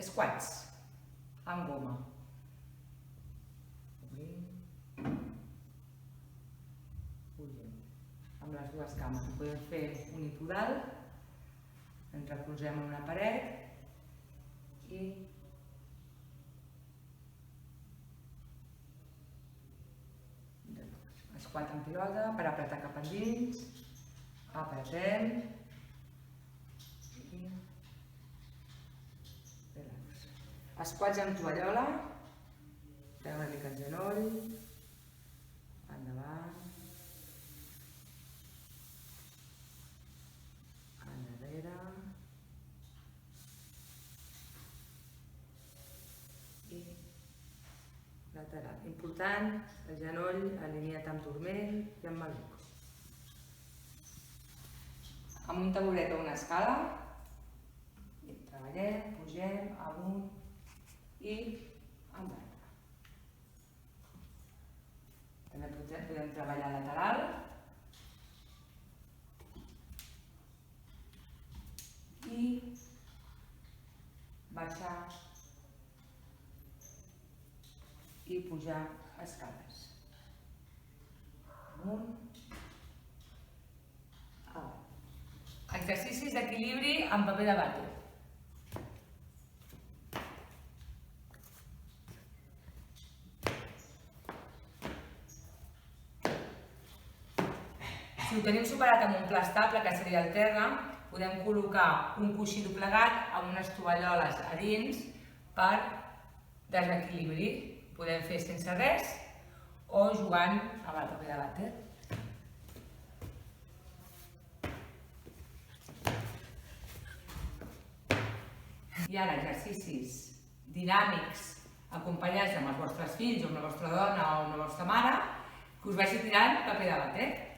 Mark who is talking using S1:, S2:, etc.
S1: Squats amb goma. Pugem amb les dues cames. Podem fer unipodal, ens recolzem en una paret i squat en pilota per apretar cap endins, apretem i relax. Squats amb tovallola, fem una mica el genoll, endavant, endarrere i lateral. Important, el genoll alineat amb turmell i amb maluc. Amb un taburet o una escala, treballem, pugem, amunt i endarrere. També podem treballar lateral i baixar i pujar escales. Amunt, avall. Exercicis d'equilibri amb paper de vàter. Si ho tenim superat amb un pla estable, que seria el terra, podem col·locar un coixí doblegat amb unes tovalloles a dins per desequilibri. Podem fer sense res o jugant amb el paper de vàter. I ara exercicis dinàmics acompanyats amb els vostres fills o amb la vostra dona o amb la vostra mare, que us vagi tirant paper de vàter.